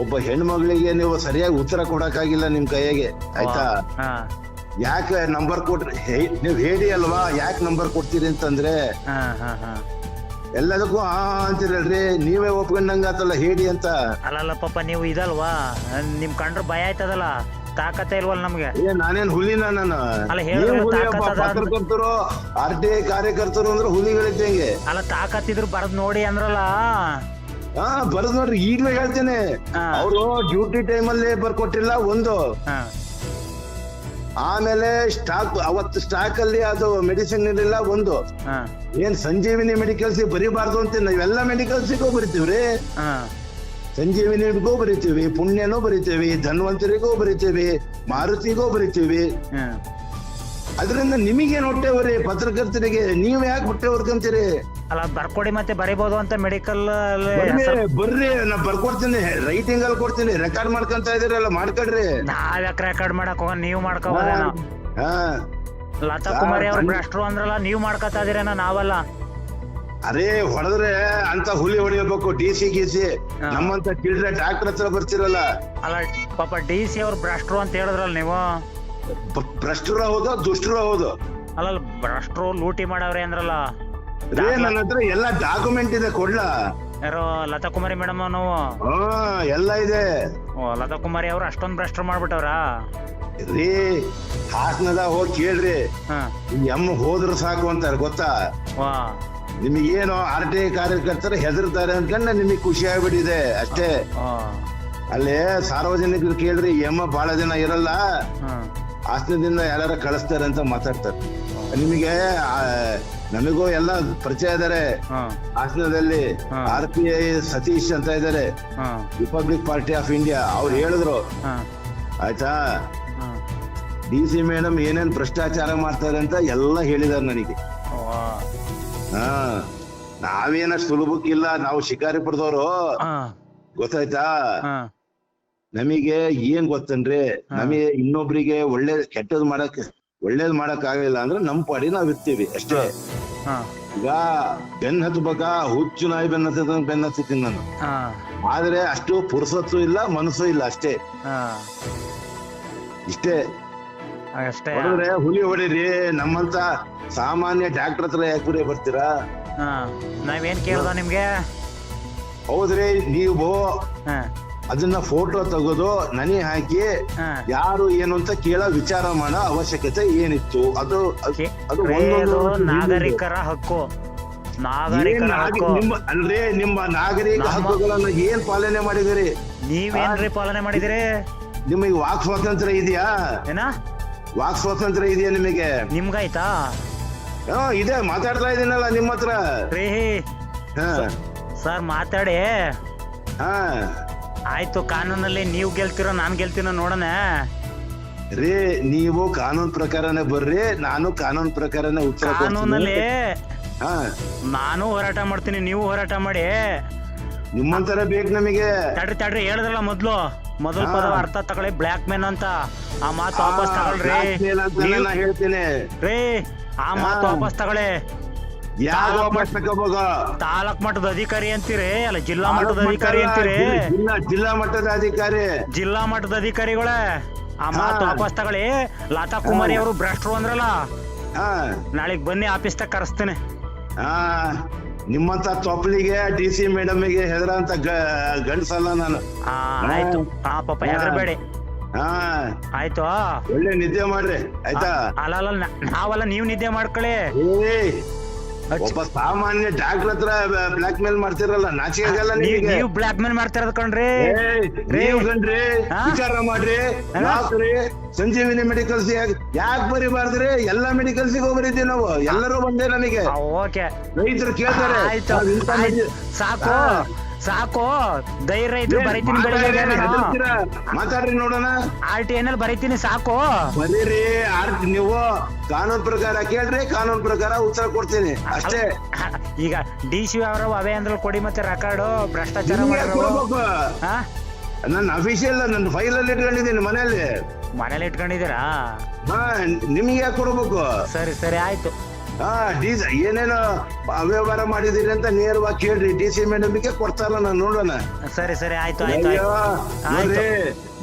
ಒಬ್ಬ ಹೆಣ್ಮಗಳಿಗೆ ನೀವು ಸರಿಯಾಗಿ ಉತ್ತರ ಕೊಡಕ್ಕಾಗಿಲ್ಲ ನಿಮ್ ಕೈಯಾಗೆ, ಆಯ್ತಾ. ಹಾ ಯಾಕೆ ನಂಬರ್ ಕೊಟ್ರಿ, ನೀವ್ ಹೇಳಿ ಅಲ್ವಾ ಯಾಕೆ ನಂಬರ್ ಕೊಡ್ತೀರಿ ಅಂತಂದ್ರೆ ಹಾ ಹಾ ಹಾ ಎಲ್ಲದಕ್ಕೂ ಅಂತೀರಲ್ರಿ, ನೀವೇ ಒಪ್ಕೊಂಡಂಗಾತಲ್ಲ ಹೇಳಿ ಅಂತ. ಅಲ್ಲಲ್ಲ ಪಾಪ ನೀವು ಇದಲ್ವಾ, ನಿಮ್ ಕಂಡ್ರೆ ಭಯ ಆಯ್ತದಲ್ಲ, ತಾಕತ್ತೆ ಇಲ್ವಲ್ಲ ನಮ್ಗೆ. ನಾನೇನ್ ಹುಲಿನ ನಾನು? ಅಲ್ಲ ಹೇಳಿದ್ರು ಪತ್ರಕರ್ತರು RTI ಕಾರ್ಯಕರ್ತರು ಅಂದ್ರೆ ಹುಲಿಗಳಿದ್ದಂಗೆ. ಅಲ್ಲ ತಾಕತ್ತಿದ್ರು ಬರದ್ ನೋಡಿ ಅಂದ್ರಲ್ಲ. ಬರದ್ ನೋಡ್ರಿ, ಈಗ್ಲೂ ಹೇಳ್ತೇನೆ. ಅವರು ಡ್ಯೂಟಿ ಟೈಮ್ ಅಲ್ಲಿ ಬರ್ಕೊಟ್ಟಿಲ್ಲ ಒಂದು. ಆಮೇಲೆ ಸ್ಟಾಕ್, ಅವತ್ತು ಸ್ಟಾಕ್ ಅಲ್ಲಿ ಅದು ಮೆಡಿಸಿನ್ ಇರಲಿಲ್ಲ ಒಂದು. ಏನ್ ಸಂಜೀವಿನಿ ಮೆಡಿಕಲ್ಸ್ ಬರೀಬಾರ್ದು ಅಂತ ನಾವೆಲ್ಲ ಮೆಡಿಕಲ್ಸಿಗೂ ಬರಿತೀವ್ರಿ. ಸಂಜೀವಿನಿಗೂ ಬರಿತೀವಿ, ಪುಣ್ಯನೂ ಬರಿತೀವಿ, ಧನ್ವಂತರಿಗೂ ಬರಿತೀವಿ, ಮಾರುತಿಗೂ ಬರಿತೀವಿ. ಅದರಿಂದ ನಿಮಗೇನ್ ಹೊಟ್ಟೆ ಹೊರಿ ಪತ್ರಕರ್ತರಿಗೆ? ನೀವ್ ಯಾಕೆ ಹೊಟ್ಟೆ ಹೊರ್ಕಂತೀರಿ? ಅಲ್ಲ ಬರ್ಕೊಡಿ ಮತ್ತೆ ಬರಿಬಹುದು ಅಂತ ಮೆಡಿಕಲ್. ಬರ್ರಿ, ನಾ ಬರ್ಕೊಡ್ತೀನಿ, ರೈಟಿಂಗ್ ಅಲ್ಲಿ ಕೊಡ್ತೀನಿ. ರೆಕಾರ್ಡ್ ಮಾಡ್ಕೊಂತ ಇದೀರಲ್ಲ, ಮಾಡ್ಕೊಳ್ರಿ. ನಾವ್ ಯಾಕೆ ರೆಕಾರ್ಡ್ ಮಾಡಕ್ ಹೋಗ, ನೀವು ಮಾಡ್ಕೋಬೋದೇನೋ. ಲತಾ ಕುಮಾರಿ ಅವ್ರ ಭ್ರಷ್ಟ್ರು ಅಂದ್ರಲ್ಲ, ನೀವ್ ಮಾಡ್ಕೊತಾ ಇದೀರೇನೋ, ನಾವಲ್ಲ. ಅರೇ ಹೊಡೆದ್ರೆ ಅಂತ ಹುಲಿ ಹೊಡಿಬೇಕು, DC ಗೀಸಿ. ನಮ್ಮಂತ ಚಿಲ್ಡ್ರೆ ಡಾಕ್ಟರ್ ಹತ್ರ ಬರ್ತಿರಲ್ಲ. ಅಲ್ಲ ಪಾಪ ಡಿ ಸಿ ಅವ್ರ ಭ್ರಷ್ಟ್ರು ಅಂತ ಹೇಳಿದ್ರಲ್ಲ ನೀವು. ಭ್ರಷ್ಟರು ಹೌದು, ದುಷ್ಟರು ಹೌದು. ಅಲ್ಲ ಭ್ರಷ್ಟ್ರು ಲೂಟಿ ಮಾಡವ್ರೆ ಅಂದ್ರಲ್ಲ. ನನ್ನ ಹತ್ರ ಎಲ್ಲ ಡಾಕ್ಯುಮೆಂಟ್ ಇದೆ, ಕೊಡ್ಲಾ? ಯಾರೋ ಲತಾ ಕುಮಾರಿ ಮೇಡಮ್ ನಾವು? ಎಲ್ಲ ಇದೆ. ಲತಾ ಕುಮಾರಿ ಅವ್ರು ಅಷ್ಟೊಂದ್ ಭ್ರಷ್ಟ್ರು ಮಾಡ್ಬಿಟ್ಟವ್ರ? ರೀ, ಹಾಸನದ ಹೋಗಿ ಕೇಳ್ರಿ, ಹೋದ್ರು ಸಾಕು ಅಂತಾರೆ, ಗೊತ್ತಾ. ನಿಮಗೇನು RTI ಕಾರ್ಯಕರ್ತರು ಹೆದರ್ತಾರೆ ಅನ್ಕೊಂಡ ನಿಮಗ್ ಖುಷಿ ಆಗ್ಬಿಟ್ಟಿದೆ ಅಷ್ಟೇ. ಅಲ್ಲಿ ಸಾರ್ವಜನಿಕರು ಕೇಳ್ರಿ, ಬಹಳ ದಿನ ಇರಲ್ಲ, ಹಾಸನದಿಂದ ಯಾರು ಕಳಿಸ್ತಾರೆ ಅಂತ ಮಾತಾಡ್ತಾರೆ. ನಿಮಗೆ ನಮಗೂ ಎಲ್ಲ ಪರಿಚಯ ಇದಾರೆ ಹಾಸನದಲ್ಲಿ. RPI ಸತೀಶ್ ಅಂತ ಇದಾರೆ, ರಿಪಬ್ಲಿಕ್ ಪಾರ್ಟಿ ಆಫ್ ಇಂಡಿಯಾ. ಅವ್ರು ಹೇಳಿದ್ರು, ಆಯ್ತಾ, DC ಮೇಡಮ್ ಏನೇನ್ ಭ್ರಷ್ಟಾಚಾರ ಮಾಡ್ತಾರೆ ಅಂತ ಎಲ್ಲ ಹೇಳಿದಾರೆ ನನಗೆ. ನಾವೇನಷ್ಟು ಸುಲಭಕ್ಕಿಲ್ಲ, ನಾವು ಶಿಕಾರಿಪುರದವರು, ಗೊತ್ತಾಯ್ತಾ. ನಮಗೆ ಏನ್ ಗೊತ್ತನ್ರಿ, ನಮಗೆ ಇನ್ನೊಬ್ರಿಗೆ ಒಳ್ಳೇದ್ ಮಾಡಕ್ ಆಗಲಿಲ್ಲ ಅಂದ್ರೆ ನಮ್ ಪಾಡಿ ನಾವ್ ಇರ್ತೀವಿ ಅಷ್ಟೇ. ಈಗ ಬೆನ್ ಹತ್ಬೇಕ, ಹುಚ್ಚು ನಾಯಿ ಬೆನ್ ಹತ್ತೀನಿ ನಾನು. ಆದ್ರೆ ಅಷ್ಟು ಪುರುಸತ್ತು ಇಲ್ಲ, ಮನಸ್ಸು ಇಲ್ಲ, ಅಷ್ಟೇ. ಇಷ್ಟೇ. ಹೊಡೆದ್ರೆ ಹುಲಿ ಹೊಡೀರಿ, ನಮ್ಮಂತ ಸಾಮಾನ್ಯ ಡಾಕ್ಟರ್ ಹತ್ರ ಯಾಕೆ ಬರ್ತೀರಾ? ನಾವೇನ್ ಕೇಳ್ದ ನಿಮ್ಗೆ? ಹೌದ್ರಿ, ನೀವು ಅದನ್ನ ಫೋಟೋ ತೆಗೆದು ನನಗೆ ಹಾಕಿ ಯಾರು ಏನು ಅಂತ ಕೇಳೋ ವಿಚಾರ ಮಾಡೋ ಅವಶ್ಯಕತೆ ಏನಿತ್ತು? ಅದು ನಾಗರಿಕರ ಹಕ್ಕು. ನಾಗರಿಕರ ಹಕ್ಕು ಅಲ್ರಿ ನಿಮ್ಮ ನಾಗರಿಕ ಹಕ್ಕುಗಳನ್ನ ಏನ್ ಪಾಲನೆ ಮಾಡಿದಿರಿ? ನೀವೇನ್ರಿ ಪಾಲನೆ ಮಾಡಿದಿರಿ? ನಿಮಗೆ ವಾಕ್ ಸ್ವಾತಂತ್ರ್ಯ ಇದೆಯಾ? ಏನ ವಾಕ್ ಸ್ವಾತಂತ್ರ್ಯ ಇದೆಯಾ ನಿಮಗೆ? ನಿಮ್ಗಾಯ್ತಾ? ಇದೆ, ಮಾತಾಡ್ತಾ ಇದೀನಲ್ಲ ನಿಮ್ಮ ಹತ್ರ. ರೀ ಸರ್ ಮಾತಾಡಿ. ಆಯ್ತು, ಕಾನೂನಲ್ಲಿ ನೀವು ಗೆಲ್ತಿರೋ ನಾನ್ ಗೆಲ್ತೀನೋ ನೋಡೋಣ. ರೀ ನೀವು ಕಾನೂನ್ ಪ್ರಕಾರನೇ ಬರ್ರಿ, ನಾನು ಕಾನೂನ್ ಪ್ರಕಾರನೇ ಉತ್ತರ ಕಾನೂನಲ್ಲಿ ನಾನು ಹೋರಾಟ ಮಾಡ್ತೀನಿ, ನೀವು ಹೋರಾಟ ಮಾಡಿ. ನಿಮ್ಮಂತರ ಬೇಕು ನಮಗೆ. ತಡ್ರಿ ಹೇಳಿದ್ರಲ್ಲ ಮೊದ್ಲು ಪದ ಅರ್ಥ ತಗೊಳ್ಳಿ. ಬ್ಲಾಕ್ ಮೇನ್ ಅಂತ ಆ ಮಾತು ವಾಪಸ್ ತಗೊಳ್ರಿ. ಹೇಳ್ತೀನಿ ರೀ ಆ ಮಾತು ವಾಪಸ್ ತಗೊಳ್ಳಿ. ತಾಲೂಕ್ ಮಟ್ಟದ ಅಧಿಕಾರಿ ಅಂತೀರಿ, ಅಲ್ಲ ಜಿಲ್ಲಾ ಮಟ್ಟದ ಅಧಿಕಾರಿ ಅಂತೀರಿ. ಜಿಲ್ಲಾ ಮಟ್ಟದ ಅಧಿಕಾರಿ, ಜಿಲ್ಲಾ ಮಟ್ಟದ ಅಧಿಕಾರಿಗಳೇ ಆ ಮಾತು ವಾಪಸ್ ತಗೊಳ್ಳಿ. ಲತಾ ಕುಮಾರಿ ಅವರು ಭ್ರಷ್ಟರು ಅಂದ್ರಲ್ಲ, ನಾಳೆಗ್ ಬನ್ನಿ ಆಫೀಸ್ ತಗ ಕರೆಸ್ತೇನೆ. ನಿಮ್ಮಂತ ತೊಪ್ಲಿಗೆ DC ಮೇಡಮ್ಗೆ ಹೆದರಂತ ಗಂಡಸಲ್ಲ ನಾನು. ಆಯ್ತು ಪಾಪ ಹೆದರ್ಬೇಡಿ. ಆಯ್ತು, ಒಳ್ಳೆ ನಿದ್ದೆ ಮಾಡ್ರಿ ಆಯ್ತಾ? ಅಲ್ಲ ನಾವಲ್ಲ, ನೀವ್ ನಿದ್ದೆ ಮಾಡ್ಕೊಳ್ಳಿ. ಒಬ್ಬ ಸಾಮಾನ್ಯ ಡಾಕ್ಟರ್ ಹತ್ರ ಬ್ಲಾಕ್ ಮೇಲ್ ಮಾಡ್ತಿರಲ್ಲ, ನಾಚಿಕೆ ಆಗಲ್ಲ ನಿಮಗೆ? ನೀವು ಬ್ಲಾಕ್ ಮೇಲ್ ಮಾಡ್ತಿರೋದ್ ಕಣ್ರಿ. ನೀವು ಗಂಡ್ರಿ ವಿಚಾರ ಮಾಡ್ರಿ. ಯಾಕ್ರಿ ಸಂಜೀವಿನಿ ಮೆಡಿಕಲ್ಸ್ ಯಾಕೆ ಬರಿಬಾರ್ದ್ರಿ? ಎಲ್ಲಾ ಮೆಡಿಕಲ್ಸಿಗೆ ಹೋಗ್ಬರಿದ್ದೀವಿ ನಾವು, ಎಲ್ಲರೂ ಬಂದೆ ನಮಗೆ. ಓಕೆ, ರೈತರು ಕೇಳ್ತಾರೆ. ಸಾಕು ಸಾಕು, ಧೈರ್ಯ ಇದ್ರು ಬರೀತೀನಿ. ಮಾತಾಡ್ರಿ ನೋಡೋಣ. RTI ನಲ್ಲಿ ಬರೀತೀನಿ, ಸಾಕು ಬರೀರಿ. ನೀವು ಕಾನೂನ್ ಪ್ರಕಾರ ಕೇಳ್ರಿ, ಕಾನೂನ್ ಪ್ರಕಾರ ಉತ್ತರ ಕೊಡ್ತೀನಿ ಅಷ್ಟೇ. ಈಗ DC ಅವರ ಅವೇ ಅಂದ್ರೆ ಕೊಡಿ, ಮತ್ತೆ ರೆಕಾರ್ಡು ಭ್ರಷ್ಟಾಚಾರ ಕೊಡ್ಬೇಕು. ನನ್ನ ಅಫಿಷಿಯಲ್ ನನ್ನ ಫೈಲ್ ಅಲ್ಲಿ ಇಟ್ಕೊಂಡಿದ್ದೀನಿ ಮನೇಲಿ ಇಟ್ಕೊಂಡಿದ್ದೀರಾ? ನಿಮ್ಗೆ ಯಾಕೆ ಕೊಡ್ಬೇಕು? ಸರಿ ಆಯ್ತು. ಏನೇನೋ ಅವ್ಯವಹಾರ ಮಾಡಿದಿರಿ ಅಂತ ನೇರವಾಗಿ ಕೇಳ್ರಿ, DC ಮೇಡಮ್ಗೆ ಕೊಡ್ತಾರ, ನಾನು ನೋಡೋಣ. ಸರಿ ಆಯ್ತು.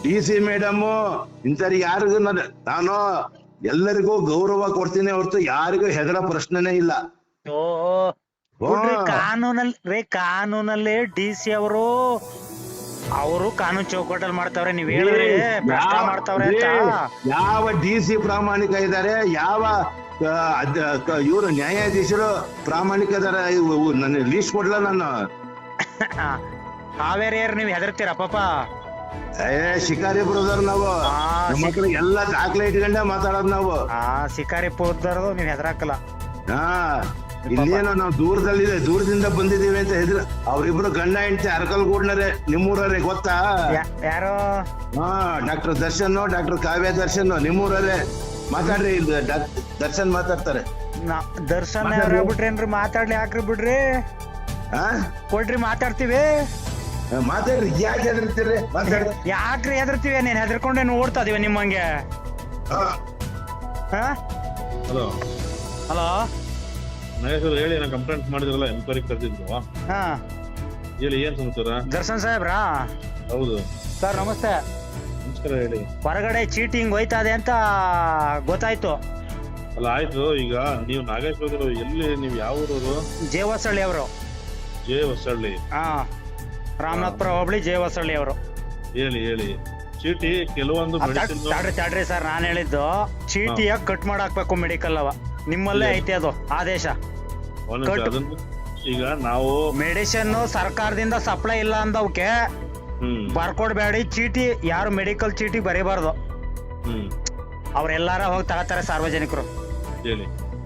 DC ಮೇಡಮ್ ಇಂಥವ್ರಿಗೆ ಯಾರಿಗೂ ನಾನು ಎಲ್ಲರಿಗೂ ಗೌರವ ಕೊಡ್ತೀನಿ ಹೊರತು ಯಾರಿಗೂ ಹೆದರ ಪ್ರಶ್ನೆನೇ ಇಲ್ಲ. ಕಾನೂನಲ್ಲಿ DC ಅವರು ಕಾನೂನು ಚೌಕಟ್ಟಲ್ಲಿ ಮಾಡ್ತಾವ್ರೆ, ನೀವ್ ಹೇಳಿದ್ರಿ ಭ್ರಷ್ಟ ಮಾಡ್ತಾವ್ರೆ ಅಂತ. ಯಾವ DC ಪ್ರಾಮಾಣಿಕ ಇದಾರೆ? ಯಾವ ಇವರು ನ್ಯಾಯಾಧೀಶರು ಪ್ರಾಮಾಣಿಕ ಇದಾರೆ? ನನ್ನ ಲೀಸ್ಟ್ ಕೊಡ್ಲ ನಾನು. ಹಾವೇರಿಯರ್ ನೀವ್ ಹೆದರ್ತೀರ ಪಾಪ? ಶಿಕಾರಿಪುರದವ್ರು ನಾವು, ನಮ್ಮ ಹತ್ರ ಎಲ್ಲಾ ದಾಖಲೆ ಇಟ್ಕೊಂಡೆ ಮಾತಾಡೋದು ನಾವು. ಶಿಕಾರಿಪುರದವ್ರು ನೀವ್ ಹೆದರಾಕಲ್ಲ. ಇಲ್ಲೇನೋ ನಾವು ದೂರದಿಂದ ಬಂದಿದೀವಿ ಅಂತ ಹೆದ್ರ. ಅವ್ರಿಬ್ರು ಗಂಡ ಹೆಂಡತಿ ಅರಕಲ್ಗೂಡ್ನರೇ, ನಿಮ್ಮೂರೇ ಗೊತ್ತಾ? ಯಾರು? ಡಾಕ್ಟರ್ ದರ್ಶನ್, ಡಾಕ್ಟರ್ ಕಾವ್ಯ ದರ್ಶನ್, ನಿಮ್ಮೂರೇ. ಮಾತಾಡ್ರಿ, ದರ್ಶನ್ ಮಾತಾಡ್ತಾರೆ. ದರ್ಶನ್ ಬಿಟ್ರೇನ್ರಿ? ಮಾತಾಡ್ಲಿ, ಹಾಕ್ರಿ ಬಿಡ್ರಿ, ಕೊಡ್ರಿ, ಮಾತಾಡ್ತೀವಿ. ಮಾತಾಡ್ರಿ, ಯಾಕೆ ಹೆದರ್ತೀರಿ? ಮಾತಾಡ್ರಿ. ಯಾಕ್ರಿ ಹೆದರ್ತೀವಿ? ನೀನ್ ಹೆದರ್ಕೊಂಡೆ ನೋಡ್ತಾ ಇದೀವಿ ನಿಮ್ಮಂಗೆ. ಹಲೋ ಮಹೇಶ್ ಹೇಳಿ, ನಾ ಕಂಪ್ಲೇಂಟ್ ಮಾಡಿದ್ರಲ್ಲ, ಎನ್ಕ್ವೈರಿ ಕರೆದಿದ್ರು. ಹೇಳಿ, ಏನ್ ಸಮಾಚಾರ? ದರ್ಶನ್ ಸಾಹೇಬ್ರಾ? ಹೌದು ಸರ್, ನಮಸ್ತೆ. ನಮಸ್ಕಾರ, ಹೇಳಿ. ಹೊರಗಡೆ ಚೀಟಿಂಗ್ ಹೋಯ್ತಾ ಇದೆ ಅಂತ ಗೊತ್ತಾಯ್ತು. ಅಲ್ಲ ಆಯ್ತು, ಈಗ ನೀವು ನಾಗೇಶ್ ಹೋದ್ರು, ಎಲ್ಲಿ ನೀವು ಯಾವ ಊರವರು? ಜೇವಸಳ್ಳಿ ಅವರು. ಜೇವಸಳ್ಳಿ? ರಾಮನಾಥ್ಪುರ ಹೋಬಳಿ ಜೇವಸಳ್ಳಿ ಅವರು. ಹೇಳಿ. ಚೀಟಿ ಕೆಲವೊಂದು ತಡ್ರಿ ಸರ್, ನಾನ್ ಹೇಳಿದ್ದು ಚೀಟಿಯ ಕಟ್ ಮಾಡಾಕ್ಬೇಕು ಮೆಡಿಕಲ್ ಅವ. ನಿಮ್ಮಲ್ಲೇ ಐತಿ ಅದು ಆದೇಶ. ಈಗ ನಾವು ಮೆಡಿಸಿನ್ ಸರ್ಕಾರದಿಂದ ಸಪ್ಲೈ ಇಲ್ಲ ಅಂದವಕ್ಕೆ ಬರ್ಕೊಡ್ಬೇಡಿ. ಚೀಟಿ ಯಾರು ಮೆಡಿಕಲ್ ಚೀಟಿ ಬರೀಬಾರ್ದು. ಅವ್ರೆಲ್ಲಾರ ಹೋಗಿ ತಗತಾರೆ ಸಾರ್ವಜನಿಕರು.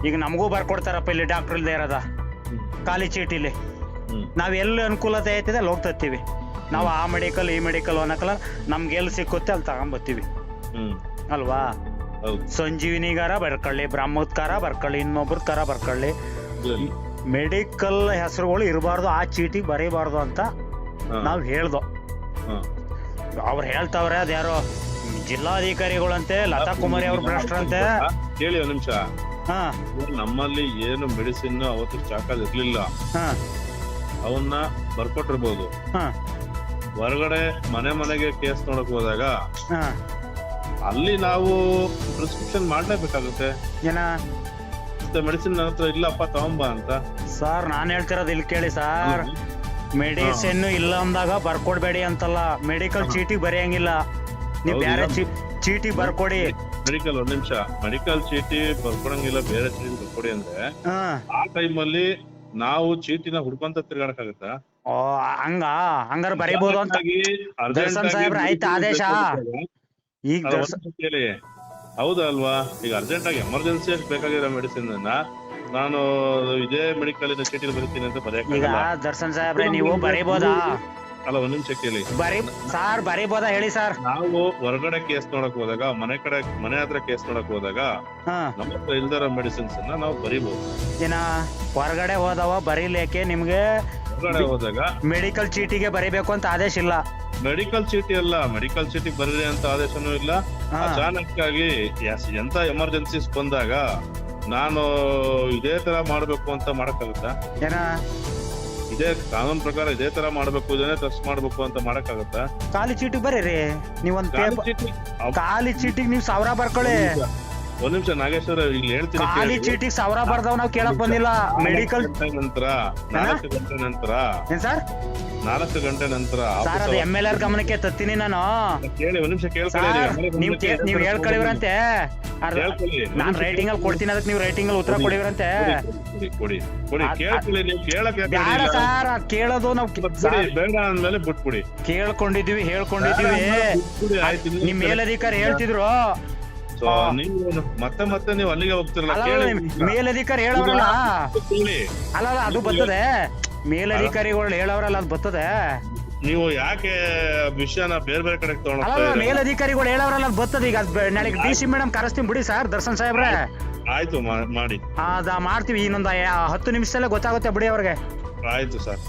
ಈಗ ನಮಗೂ ಬರ್ಕೊಡ್ತಾರಪ್ಪ, ಇಲ್ಲಿ ಡಾಕ್ಟರ್ ಇಲ್ದೇ ಇರೋದ ಖಾಲಿ ಚೀಟಿಲಿ. ನಾವ್ ಎಲ್ಲಿ ಅನುಕೂಲತೆ ಐತಿದೆ ಅಲ್ಲಿ ಹೋಗ್ತೀವಿ ನಾವು. ಆ ಮೆಡಿಕಲ್ ಈ ಮೆಡಿಕಲ್ ಅನ್ನಕಲ್ಲ, ನಮ್ಗೆ ಎಲ್ಲಿ ಸಿಕ್ಕುತ್ತೆ ಅಲ್ಲಿ ತಗೊಂಬತ್ತೀವಿ ಅಲ್ವಾ? ಸಂಜೀವಿನಿಗಾರ ಬರ್ಕೊಳ್ಳಿ, ಬ್ರಹ್ಮತ್ಕಾರ ಬರ್ಕೊಳ್ಳಿ, ಇನ್ನೊಬ್ರಕಾರ ಬರ್ಕೊಳ್ಳಿ, ಮೆಡಿಕಲ್ ಹೆಸರುಗಳು ಇರಬಾರ್ದು, ಆ ಚೀಟಿ ಬರೀಬಾರ್ದು ಅಂತ ನಾವ್ ಹೇಳ್ದೋ. ಅವ್ರು ಹೇಳ್ತಾವ್ರೆ, ಅದ್ಯಾರೋ ಜಿಲ್ಲಾಧಿಕಾರಿಗಳಂತೆ, ಲತಾ ಕುಮಾರಿ ಅವ್ರ ಭ್ರಷ್ಟರಂತೆ. ಕೇಳಿ ಒಂದ್ ನಿಮಿಷ. ನಮ್ಮಲ್ಲಿ ಏನು ಮೆಡಿಸಿನ್ ಅವತ್ತು ಸ್ಟಾಕ್ ಇರ್ಲಿಲ್ಲ, ಅವನ್ನ ಬರ್ಕೊಟ್ಟಿರ್ಬೋದು. ಹೊರಗಡೆ ಮನೆಗೆ ಕೇಸ್ ನೋಡಕ್ ಹೋದಾಗ ಅಲ್ಲಿ ನಾವು ಪ್ರಿಸ್ಕ್ರಿಪ್ಷನ್ ಮಾಡ್ಲೇಬೇಕಾಗುತ್ತೆ. ಏನ ಮೆಡಿಸಿನ್ ನನ್ನ ಹತ್ರ ಇಲ್ಲಪ್ಪ, ತಗೊಂಬ ಅಂತ. ಸರ್, ನಾನ್ ಹೇಳ್ತಿರೋದು ಇಲ್ಲಿ ಕೇಳಿ ಸರ್. ಮೆಡಿಸಿನ್ ಇಲ್ಲ ಅಂದಾಗ ಬರ್ಕೊಡ್ಬೇಡಿ ಅಂತಲ್ಲ, ಮೆಡಿಕಲ್ ಚೀಟಿ ಬರೆಯಂಗಿಲ್ಲ. ನೀವ್ ಬೇರೆ ಚೀಟಿ ಬರ್ಕೊಡಿ. ಮೆಡಿಕಲ್ ಒಂದ್ ನಿಮಿಷ, ಮೆಡಿಕಲ್ ಚೀಟಿ ಬರ್ಕೊಡಂಗಿಲ್ಲ, ಬೇರೆ ಚೀಟಿ ಬರ್ಕೊಡಿ ಅಂದ್ರೆ ಆ ಟೈಮಲ್ಲಿ ನಾವು ಚೀಟಿನ ಹುಡ್ಕೊಂತ ತಿರ್ಗಾಡಕ್ಕಾಗತ್ತಾ? ಓ ಹಂಗಾರ ಬರೀಬಹುದು ಅಂತ ದರ್ಶನ್ ಸಾಹೇಬ್ರ ಆಯ್ತು ಆದೇಶ. ಈಗ ಹೇಳಿ ಹೌದಾ ಅಲ್ವಾ? ಈಗ ಅರ್ಜೆಂಟ್ ಆಗಿ ಎಮರ್ಜೆನ್ಸಿ ಬೇಕಾಗಿರೋ ಮೆಡಿಸಿನ್ ನಾನು ಇದೇ ಮೆಡಿಕಲ್ ಚೀಟಿಲಿ ಬರೀತೀನಿ ಅಂತ ಈಗ ಬರೆಯಕ್ಕಾಗಲ್ಲ. ದರ್ಶನ್ ಸಾಹೇಬ್ರೆ ನೀವು ಬರೀಬೋದಾ? ಅಲ್ಲ ಒಂದ್ ನಿಮಿಷ ಕೇಳಿ, ಸಾರ್ ಬರೀಬೋದಾ ಹೇಳಿ ಸರ್. ನಾವು ಹೊರಗಡೆ ಕೇಸ್ ನೋಡಕ್ ಹೋದಾಗ, ಮನೆ ಹತ್ರ ಕೇಸ್ ನೋಡಕ್ ಹೋದಾಗ ನಮ್ಮ ಹತ್ರ ಇಲ್ದಿರೋ ಮೆಡಿಸಿನ್ಸ್ ನಾವು ಬರೀಬಹುದು. ಏನ ಹೊರಗಡೆ ಹೋದವ ಬರೀಲಿಕ್ಕೆ ನಿಮ್ಗೆ ಹೊರಗಡೆ ಹೋದಾಗ ಮೆಡಿಕಲ್ ಚೀಟಿಗೆ ಬರೀಬೇಕು ಅಂತ ಆದೇಶ ಇಲ್ಲ. ಮೆಡಿಕಲ್ ಚೀಟಿ ಅಲ್ಲ, ಮೆಡಿಕಲ್ ಚೀಟಿ ಬರೀರಿ ಅಂತ ಆದೇಶನೂ ಇಲ್ಲ. ಅಚಾನಕ್ ಆಗಿ ಎಂತ ಎಮರ್ಜೆನ್ಸೀಸ್ ಬಂದಾಗ ನಾನು ಇದೇ ತರ ಮಾಡ್ಬೇಕು ಅಂತ ಮಾಡಕ್ಕಾಗತ್ತಾ? ಏನ ಇದೇ ಕಾನೂನ್ ಪ್ರಕಾರ ಇದೇ ತರ ಮಾಡ್ಬೇಕು, ಇದನ್ನೇ ಟೆಸ್ಟ್ ಮಾಡ್ಬೇಕು ಅಂತ ಮಾಡಕ್ಕಾಗತ್ತಾ? ಖಾಲಿ ಚೀಟಿಗೆ ಬರೀರಿ ನೀವೊಂದ್ ಖಾಲಿ ಚೀಟಿಗೆ ನೀವು 1000 ಬರ್ಕೊಳ್ಳಿ. ಒಂದ್ ನಿಮಿಷ ನಾಗೇಶ್ವರ ಇಲ್ಲಿ ಹೇಳ್ತೀನಿ, ಖಾಲಿ ಚೀಟಿಗೆ 1000 ಬರ್ದವ್ ನಾವ್ ಕೇಳಕ್ ಬಂದಿಲ್ಲ. ಮೆಡಿಕಲ್ ನಂತರ 4 ಗಂಟೆ ನಂತರ ಏನ್ ಸರ್ 4 ಗಂಟೆ ನಂತರ ಸರ್ ಅದು MLR ಗಮನಕ್ಕೆ ತತ್ತೀನಿ ನಾನು. ಕೇಳಿ ಒಂದ್ ನಿಮಿಷ ನೀವ್ ಹೇಳ್ಕೊಳಿವ್ರಂತೆ, ನಾನ್ ರೈಟಿಂಗ್ ಅಲ್ಲಿ ಕೊಡ್ತೀನಿ, ಅದಕ್ಕೆ ನೀವು ರೈಟಿಂಗ್ ಅಲ್ಲಿ ಉತ್ತರ ಕೊಡಿವ್ರಂತೆ. ಬೇಡ ಸರ್ ಕೇಳೋದು ನಾವು ಬೇಡ ಅಂದ್ಮೇಲೆ ಬಿಟ್ಬಿಡಿ. ಕೇಳ್ಕೊಂಡಿದೀವಿ ಹೇಳ್ಕೊಂಡಿದೀವಿ. ನಿಮ್ ಮೇಲಧಿಕಾರಿ ಹೇಳ್ತಿದ್ರು. ನೀವು ಮತ್ತೆ ನೀವು ಅಲ್ಲಿಗೆ ಹೋಗ್ತಿರಲ್ಲ. ಮೇಲಧಿಕಾರಿ ಹೇಳೋರಲ್ಲ ಅಲ್ಲ ಅದು ಬರ್ತದೆ, ಮೇಲಧಿಕಾರಿಗಳು ಹೇಳೋರಲ್ಲ ಅದು ಬರ್ತದೆ. ನೀವು ಯಾಕೆ ವಿಷಯನ ಬೇರೆ ಬೇರೆ ಕಡೆ ತಗೊಂಡು ಮೇಲಧಿಕಾರಿಗಳು ಹೇಳೋರಲ್ಲ ಅದು ಬರ್ತದೆ. ಈಗ ನಾಳೆ DC ಮೇಡಮ್ ಕರೆಸ್ತೀನಿ ಬಿಡಿ ಸರ್ ದರ್ಶನ್ ಸಾಹೇಬ್ರೆ. ಆಯ್ತು ಮಾಡಿ ಮಾಡ್ತೀವಿ, ಇನ್ನೊಂದು 10 ನಿಮಿಷದಲ್ಲೇ ಗೊತ್ತಾಗುತ್ತೆ ಬಿಡಿ ಅವ್ರಿಗೆ. ಆಯ್ತು ಸರ್.